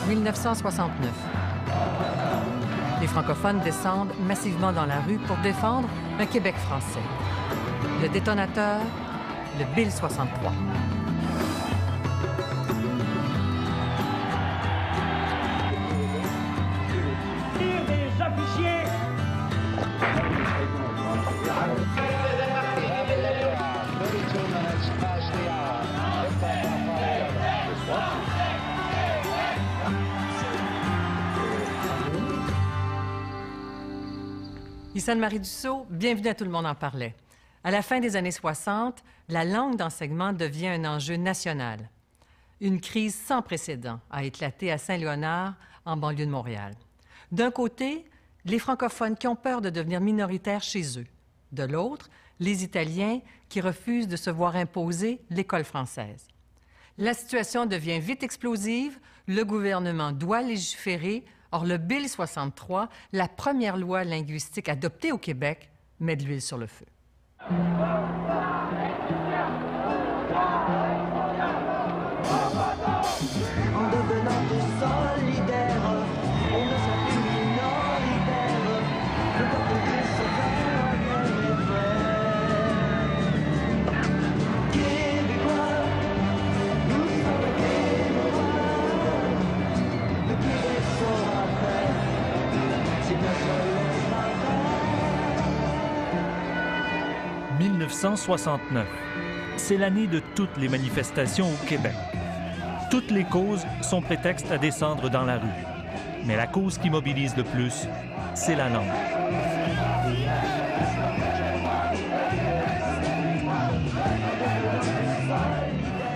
1969. Les francophones descendent massivement dans la rue pour défendre un Québec français. Le détonateur, le Bill 63. Des officiers. Ici Anne-Marie Dussault, bienvenue à Tout le monde en parlait. À la fin des années 60, la langue d'enseignement devient un enjeu national. Une crise sans précédent a éclaté à Saint-Léonard, en banlieue de Montréal. D'un côté, les francophones qui ont peur de devenir minoritaires chez eux. De l'autre, les Italiens qui refusent de se voir imposer l'école française. La situation devient vite explosive, le gouvernement doit légiférer. Or, le Bill 63, la première loi linguistique adoptée au Québec, met de l'huile sur le feu. En devenant plus solidaire, on ne sera plus minoritaire. Le peuple qui sera Québécois, nous sommes Québécois. Le Québec sera fait, c'est bien sûr le 1969. C'est l'année de toutes les manifestations au Québec. Toutes les causes sont prétexte à descendre dans la rue. Mais la cause qui mobilise le plus, c'est la langue.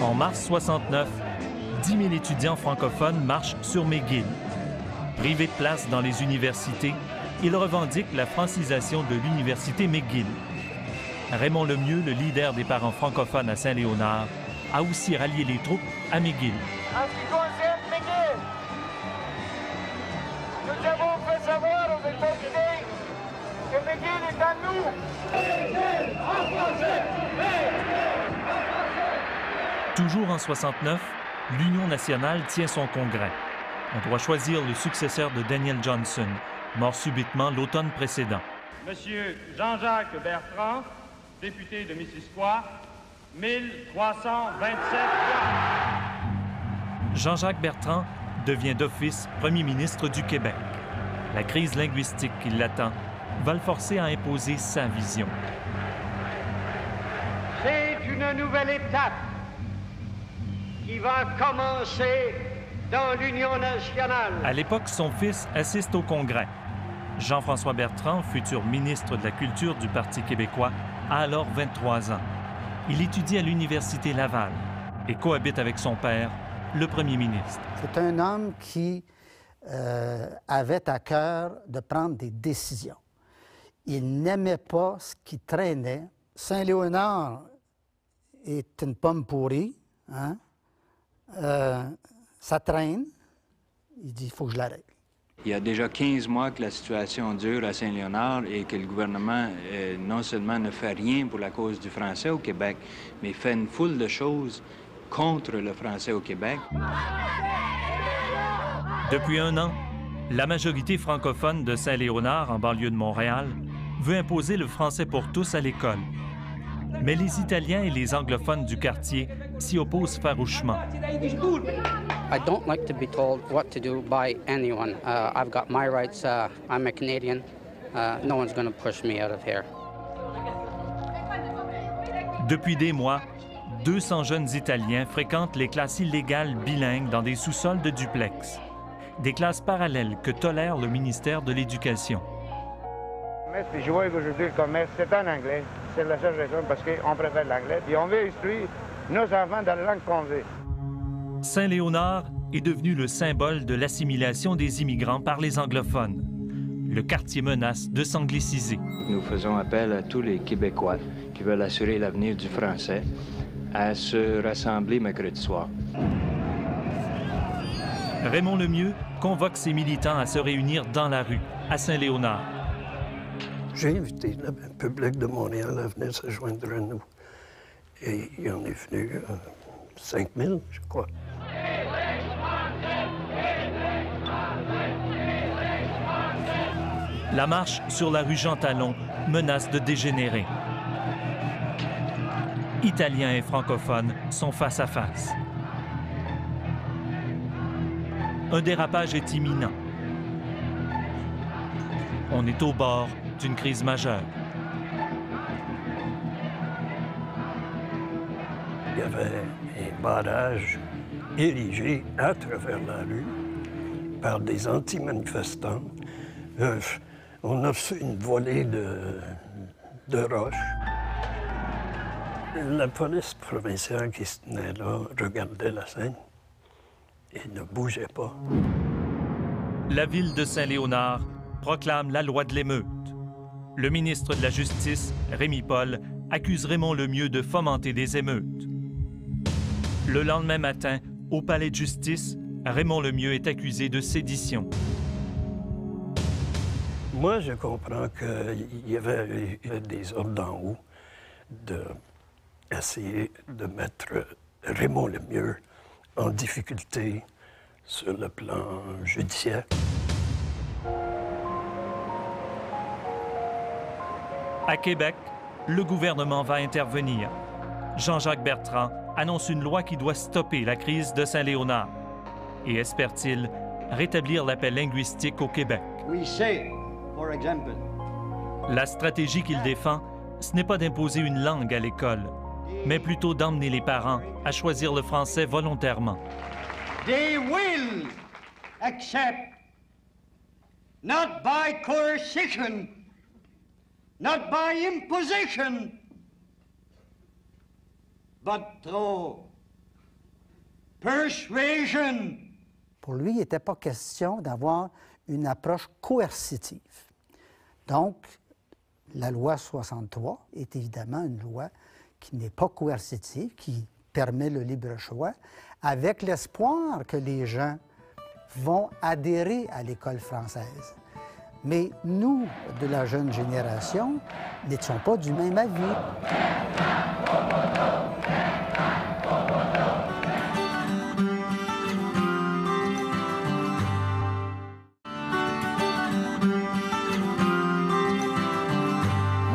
En mars 69, 10 000 étudiants francophones marchent sur McGill. Privés de place dans les universités, ils revendiquent la francisation de l'université McGill. Raymond Lemieux, le leader des parents francophones à Saint-Léonard, a aussi rallié les troupes à McGill. En ce qui concerne McGill, nous avons fait savoir aux États-Unis que McGill est à nous. McGill en français! Toujours en 69, l'Union nationale tient son congrès. On doit choisir le successeur de Daniel Johnson, mort subitement l'automne précédent. Monsieur Jean-Jacques Bertrand, député de Missisquoi, 1327 voix. Jean-Jacques Bertrand devient d'office premier ministre du Québec. La crise linguistique qui l'attend va le forcer à imposer sa vision. C'est une nouvelle étape qui va commencer dans l'Union nationale. À l'époque, son fils assiste au congrès. Jean-François Bertrand, futur ministre de la Culture du Parti québécois, a alors 23 ans. Il étudie à l'Université Laval et cohabite avec son père, le premier ministre. C'est un homme qui avait à cœur de prendre des décisions. Il n'aimait pas ce qui traînait. Saint-Léonard est une pomme pourrie, hein? Ça traîne. Il dit, il faut que je l'arrête. Il y a déjà 15 mois que la situation dure à Saint-Léonard et que le gouvernement non seulement ne fait rien pour la cause du français au Québec, mais fait une foule de choses contre le français au Québec. Depuis un an, la majorité francophone de Saint-Léonard, en banlieue de Montréal, veut imposer le français pour tous à l'école. Mais les Italiens et les anglophones du quartier s'y opposent farouchement. I don't like to be told what to do by anyone. I've got my rights. I'm a Canadian. No one's going to push me out of here. Depuis des mois, 200 jeunes Italiens fréquentent les classes illégales bilingues dans des sous-sols de duplex. Des classes parallèles que tolère le ministère de l'Éducation. Puis je vois qu'aujourd'hui, le commerce, c'est en anglais. C'est la seule raison parce qu'on préfère l'anglais. Puis on veut instruire nos enfants dans la langue qu'on veut. Saint-Léonard est devenu le symbole de l'assimilation des immigrants par les anglophones. Le quartier menace de s'angliciser. Nous faisons appel à tous les Québécois qui veulent assurer l'avenir du français à se rassembler mercredi soir. Raymond Lemieux convoque ses militants à se réunir dans la rue, à Saint-Léonard. J'ai invité le public de Montréal à venir se joindre à nous. Et il y en est venu 5 000, je crois. La marche sur la rue Jean Talon menace de dégénérer. Italiens et francophones sont face à face. Un dérapage est imminent. On est au bord d'une crise majeure. Il y avait un barrage érigé à travers la rue par des anti-manifestants. On a reçu une volée de roches. La police provinciale qui se tenait là regardait la scène et ne bougeait pas. La ville de Saint-Léonard proclame la loi de l'émeute. Le ministre de la Justice, Rémy Paul, accuse Raymond Lemieux de fomenter des émeutes. Le lendemain matin, au palais de justice, Raymond Lemieux est accusé de sédition. Moi, je comprends qu'il y avait des ordres d'en haut d'essayer de mettre Raymond Lemieux en difficulté sur le plan judiciaire. À Québec, le gouvernement va intervenir. Jean-Jacques Bertrand annonce une loi qui doit stopper la crise de Saint-Léonard et espère-t-il rétablir la paix linguistique au Québec. La stratégie qu'il défend, ce n'est pas d'imposer une langue à l'école, mais plutôt d'emmener les parents à choisir le français volontairement. They will accept, not by coercion, not by imposition, but through persuasion. Pour lui, il n'était pas question d'avoir une approche coercitive. Donc, la loi 63 est évidemment une loi qui n'est pas coercitive, qui permet le libre choix, avec l'espoir que les gens vont adhérer à l'école française. Mais nous, de la jeune génération, n'étions pas du même avis.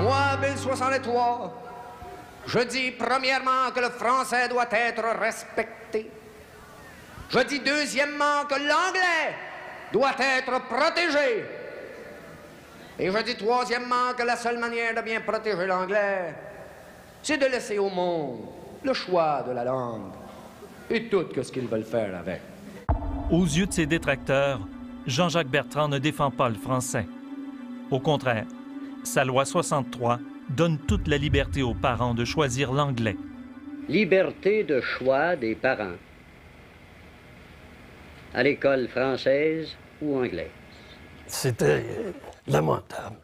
Moi, Bill 63, je dis premièrement que le français doit être respecté. Je dis deuxièmement que l'anglais doit être protégé. Et je dis troisièmement que la seule manière de bien protéger l'anglais, c'est de laisser au monde le choix de la langue et tout ce qu'ils veulent faire avec. Aux yeux de ses détracteurs, Jean-Jacques Bertrand ne défend pas le français. Au contraire, sa loi 63 donne toute la liberté aux parents de choisir l'anglais. Liberté de choix des parents à l'école française ou anglaise. C'était lamentable.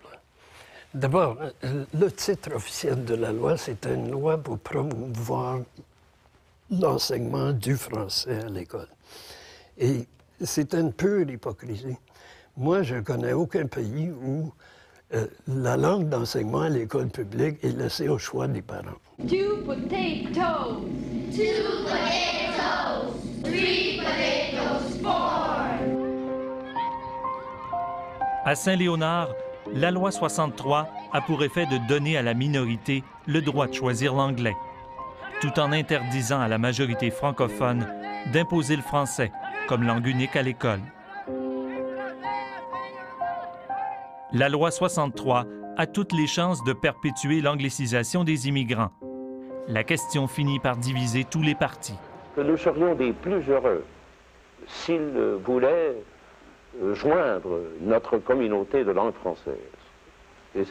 D'abord, le titre officiel de la loi, c'était une loi pour promouvoir l'enseignement du français à l'école. Et c'était une pure hypocrisie. Moi, je ne connais aucun pays où la langue d'enseignement à l'école publique est laissée au choix des parents. 2 potatoes. 2 potatoes. 3 potatoes. 4. À Saint-Léonard, la loi 63 a pour effet de donner à la minorité le droit de choisir l'anglais, tout en interdisant à la majorité francophone d'imposer le français comme langue unique à l'école. La loi 63 a toutes les chances de perpétuer l'anglicisation des immigrants. La question finit par diviser tous les partis. Nous serions des plus heureux s'ils voulaient joindre notre communauté de langue française. Et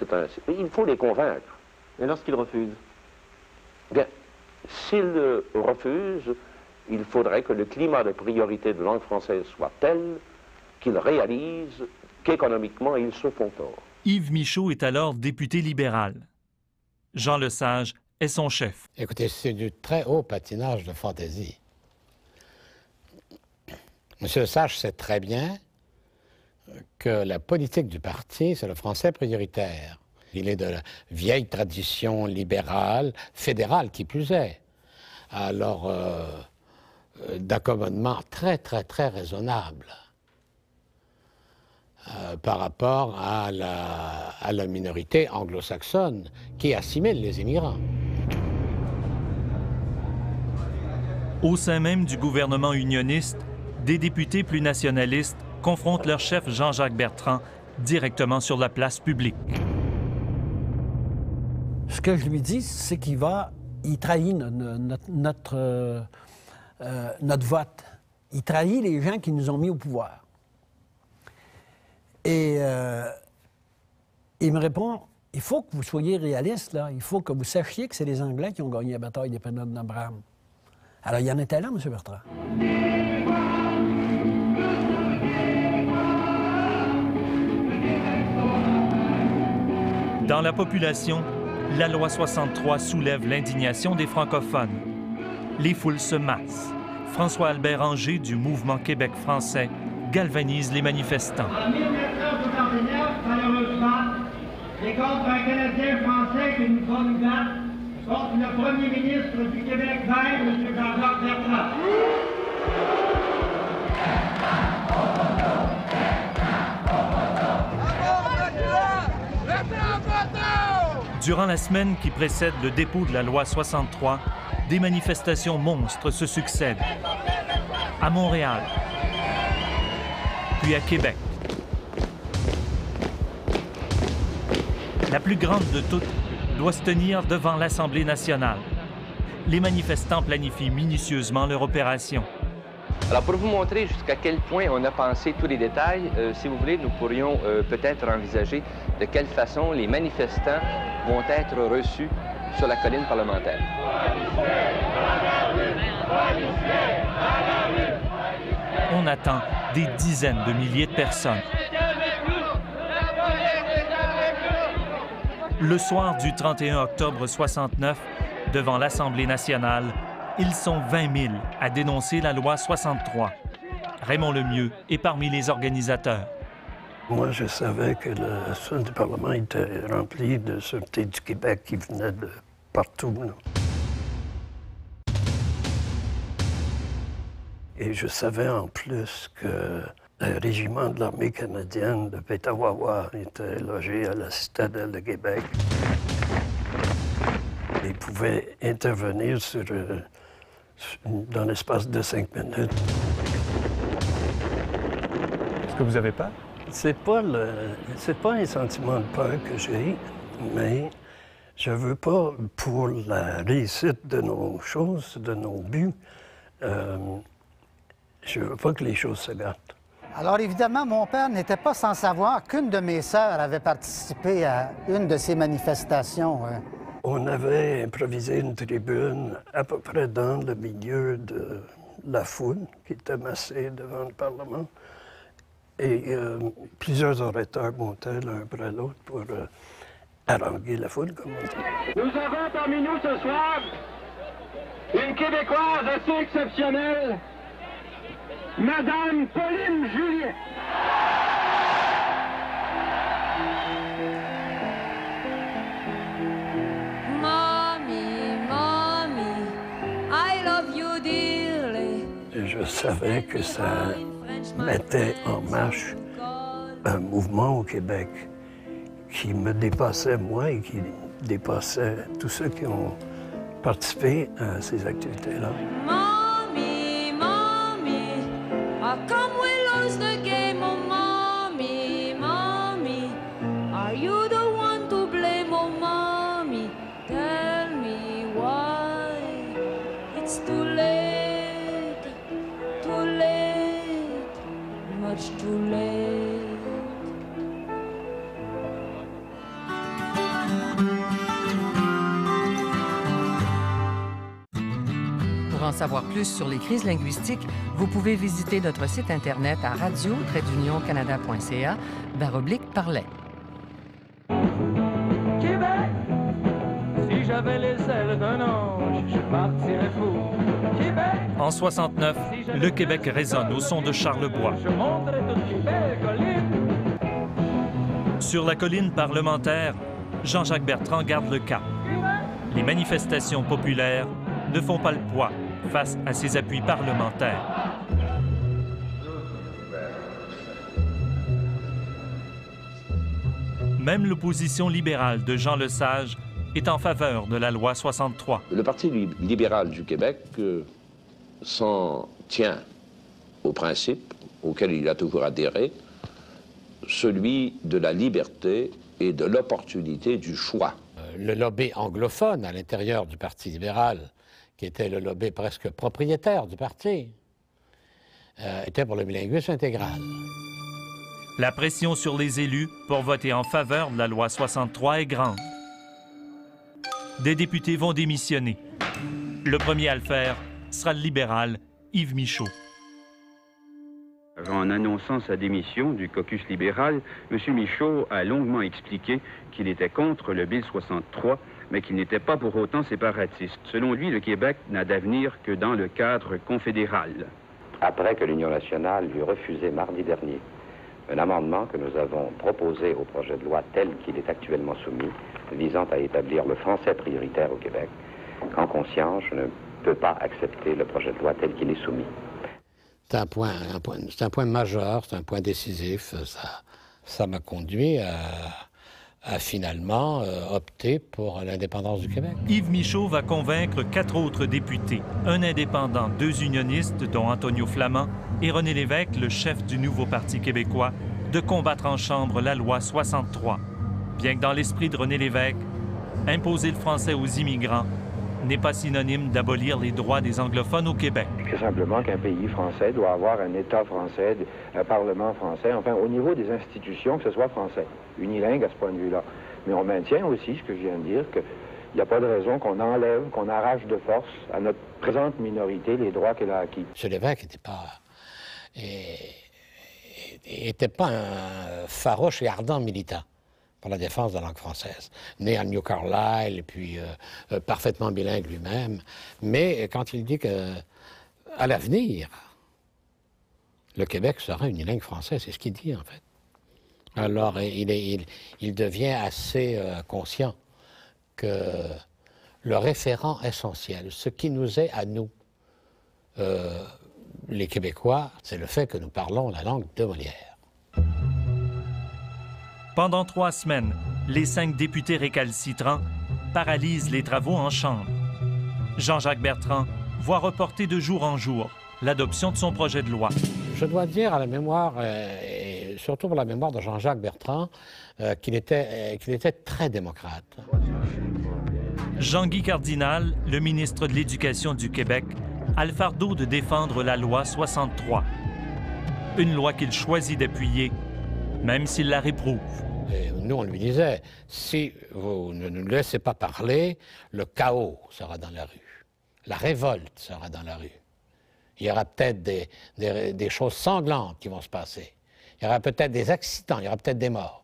il faut les convaincre. Et lorsqu'ils refusent? Bien, s'ils refusent, il faudrait que le climat de priorité de langue française soit tel qu'ils réalisent qu'économiquement, ils se font tort. Yves Michaud est alors député libéral. Jean Lesage est son chef. Écoutez, c'est du très haut patinage de fantaisie. M. Lesage sait très bien que la politique du parti, c'est le français prioritaire. Il est de la vieille tradition libérale, fédérale qui plus est. Alors, d'accommodement très, très, très raisonnable. par rapport à la minorité anglo-saxonne qui assimile les immigrants. Au sein même du gouvernement unioniste, des députés plus nationalistes confrontent leur chef Jean-Jacques Bertrand directement sur la place publique. Ce que je lui dis, c'est qu'il trahit notre vote. Il trahit les gens qui nous ont mis au pouvoir. Et il me répond, il faut que vous soyez réaliste, là. Il faut que vous sachiez que c'est les Anglais qui ont gagné la bataille des Pénates d'Abraham. Alors, il y en était là, M. Bertrand. Dans la population, la loi 63 soulève l'indignation des francophones. Les foules se massent. François-Albert Anger du mouvement Québec français galvanise les manifestants. En 1969, malheureusement, c'est contre un Canadien français que nous sommes nous battre, contre le premier ministre du Québec vert, M. Jean-Jacques Bertrand. Durant la semaine qui précède le dépôt de la loi 63, des manifestations monstres se succèdent. À Montréal, puis à Québec. La plus grande de toutes doit se tenir devant l'Assemblée nationale. Les manifestants planifient minutieusement leur opération. Alors, pour vous montrer jusqu'à quel point on a pensé tous les détails, si vous voulez, nous pourrions peut-être envisager de quelle façon les manifestants vont être reçus sur la colline parlementaire. On attend des dizaines de milliers de personnes. Le soir du 31 octobre 69, devant l'Assemblée nationale, ils sont 20 000 à dénoncer la loi 63. Raymond Lemieux est parmi les organisateurs. Moi, je savais que le sol du Parlement était rempli de sûreté du Québec qui venaient de partout, là. Et je savais en plus que le régiment de l'armée canadienne de Petawawa était logé à la citadelle de Québec. Ils pouvaient intervenir dans l'espace de 5 minutes. Est-ce que vous avez peur? C'est pas un sentiment de peur que j'ai, mais je veux pas, pour la réussite de nos choses, de nos buts, je veux pas que les choses se gâtent. Alors évidemment, mon père n'était pas sans savoir qu'une de mes sœurs avait participé à une de ces manifestations. On avait improvisé une tribune à peu près dans le milieu de la foule qui était massée devant le Parlement. Et plusieurs orateurs montaient l'un après l'autre pour haranguer la foule, comme on dit. Nous avons parmi nous ce soir une Québécoise assez exceptionnelle, Madame Pauline Julien. Mommy, mommy, I love you dearly. Et je savais que ça mettait en marche un mouvement au Québec qui me dépassait moi et qui dépassait tous ceux qui ont participé à ces activités-là. Mommy, mommy, how come we lose the game? Oh, mommy, mommy, are you the one to blame? Oh, mommy, tell me why. It's too late, much too late. Pour en savoir plus sur les crises linguistiques, vous pouvez visiter notre site Internet à radio-canada.ca/parler. Québec! Si j'avais les ailes d'un ange, je partirais fou. Québec! En 69, le Québec résonne au son de Charlebois. Je monterai toutes les belles collines. Sur la colline parlementaire, Jean-Jacques Bertrand garde le cap. Les manifestations populaires ne font pas le poids face à ses appuis parlementaires. même l'opposition libérale de Jean Lesage est en faveur de la loi 63. Le Parti libéral du Québec s'en tient au principe auquel il a toujours adhéré, celui de la liberté et de l'opportunité du choix. Le lobby anglophone à l'intérieur du Parti libéral, qui était le lobby presque propriétaire du parti, était pour le bilinguisme intégral. La pression sur les élus pour voter en faveur de la loi 63 est grande. Des députés vont démissionner. Le premier à le faire sera le libéral Yves Michaud. En annonçant sa démission du caucus libéral, M. Michaud a longuement expliqué qu'il était contre le Bill 63, mais qu'il n'était pas pour autant séparatiste. Selon lui, le Québec n'a d'avenir que dans le cadre confédéral. Après que l'Union nationale lui refusé mardi dernier un amendement que nous avons proposé au projet de loi tel qu'il est actuellement soumis, visant à établir le français prioritaire au Québec, en conscience, je ne peux pas accepter le projet de loi tel qu'il est soumis. C'est un point majeur, c'est un point décisif. Ça m'a conduit à finalement opter pour l'indépendance du Québec. Yves Michaud va convaincre 4 autres députés, un indépendant, 2 unionistes, dont Antonio Flamand, et René Lévesque, le chef du nouveau Parti québécois, de combattre en Chambre la loi 63. Bien que dans l'esprit de René Lévesque, imposer le français aux immigrants n'est pas synonyme d'abolir les droits des anglophones au Québec. C'est simplement qu'un pays français doit avoir un État français, un Parlement français, enfin au niveau des institutions, que ce soit français, unilingue à ce point de vue-là. Mais on maintient aussi ce que je viens de dire, qu'il n'y a pas de raison qu'on enlève, qu'on arrache de force à notre présente minorité les droits qu'elle a acquis. M. Lévesque n'était pas un farouche et ardent militant pour la défense de la langue française, né à New Carlisle, et puis parfaitement bilingue lui-même. Mais quand il dit qu'à l'avenir, le Québec sera une langue française, c'est ce qu'il dit en fait. Alors il devient assez conscient que le référent essentiel, ce qui nous est à nous, les Québécois, c'est le fait que nous parlons la langue de Molière. Pendant 3 semaines, les 5 députés récalcitrants paralysent les travaux en Chambre. Jean-Jacques Bertrand voit reporter de jour en jour l'adoption de son projet de loi. Je dois dire à la mémoire, et surtout pour la mémoire de Jean-Jacques Bertrand, qu'il était très démocrate. Jean-Guy Cardinal, le ministre de l'Éducation du Québec, a le fardeau de défendre la loi 63. Une loi qu'il choisit d'appuyer, même s'il la réprouve. Et nous, on lui disait, si vous ne nous laissez pas parler, le chaos sera dans la rue. La révolte sera dans la rue. Il y aura peut-être des choses sanglantes qui vont se passer. Il y aura peut-être des accidents, il y aura peut-être des morts.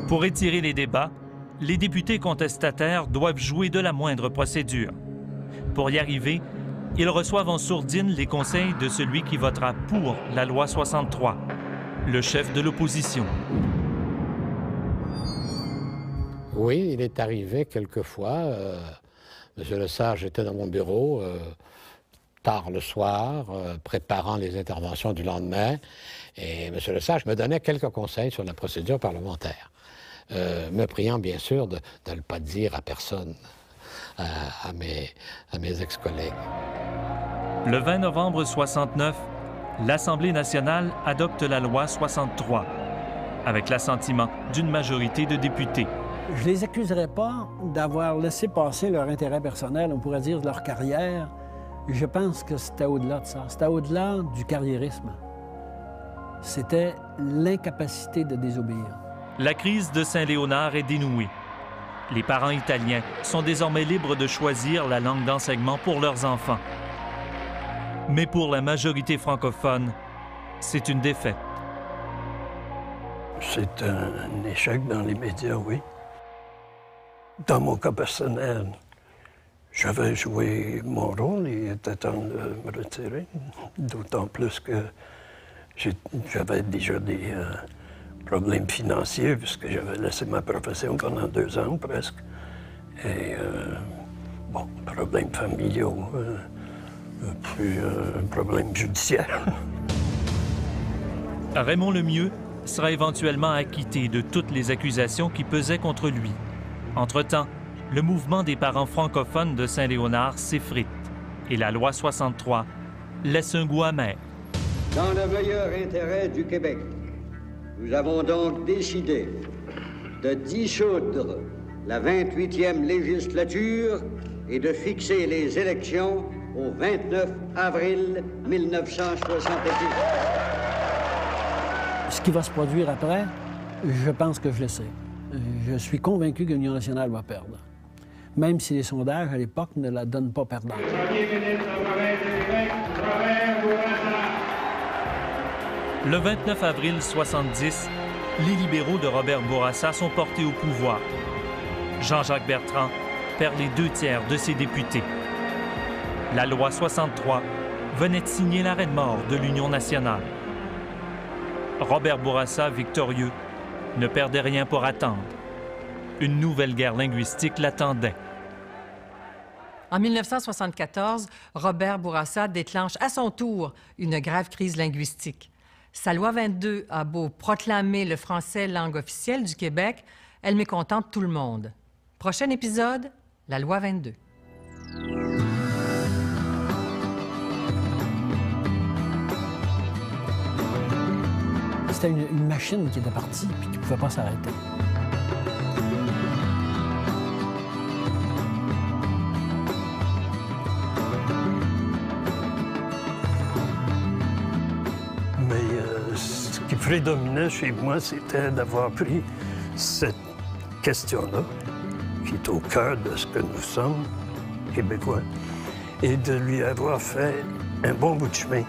Pour étirer les débats, les députés contestataires doivent jouer de la moindre procédure. Pour y arriver, ils reçoivent en sourdine les conseils de celui qui votera pour la loi 63, le chef de l'opposition. Oui, il est arrivé quelquefois. M. Lesage était dans mon bureau tard le soir, préparant les interventions du lendemain, et M. Lesage me donnait quelques conseils sur la procédure parlementaire, me priant bien sûr de ne pas dire à personne, à mes ex-collègues. Le 20 novembre 69, l'Assemblée nationale adopte la loi 63, avec l'assentiment d'une majorité de députés. Je les accuserais pas d'avoir laissé passer leur intérêt personnel, on pourrait dire de leur carrière. Je pense que c'était au-delà de ça. C'était au-delà du carriérisme. C'était l'incapacité de désobéir. La crise de Saint-Léonard est dénouée. Les parents italiens sont désormais libres de choisir la langue d'enseignement pour leurs enfants. Mais pour la majorité francophone, c'est une défaite. C'est un échec dans les médias, oui. Dans mon cas personnel, j'avais joué mon rôle, il était temps de me retirer, d'autant plus que j'avais déjà des problèmes financiers, puisque j'avais laissé ma profession pendant 2 ans presque. Et, bon, problèmes familiaux, puis problèmes judiciaires. Raymond Lemieux sera éventuellement acquitté de toutes les accusations qui pesaient contre lui. Entre-temps, le mouvement des parents francophones de Saint-Léonard s'effrite et la loi 63 laisse un goût amer. Dans le meilleur intérêt du Québec, nous avons donc décidé de dissoudre la 28e législature et de fixer les élections au 29 avril 1970. Ce qui va se produire après, je pense que je le sais. Je suis convaincu que l'Union nationale va perdre, même si les sondages à l'époque ne la donnent pas perdante. Le 29 avril 70, les libéraux de Robert Bourassa sont portés au pouvoir. Jean-Jacques Bertrand perd les 2/3 de ses députés. La loi 63 venait de signer l'arrêt de mort de l'Union nationale. Robert Bourassa, victorieux, ne perdait rien pour attendre. Une nouvelle guerre linguistique l'attendait. En 1974, Robert Bourassa déclenche à son tour une grave crise linguistique. Sa loi 22 a beau proclamer le français langue officielle du Québec, elle mécontente tout le monde. Prochain épisode, la loi 22. C'était une machine qui était partie et qui ne pouvait pas s'arrêter. Mais ce qui prédominait chez moi, c'était d'avoir pris cette question-là, qui est au cœur de ce que nous sommes, Québécois, et de lui avoir fait un bon bout de chemin.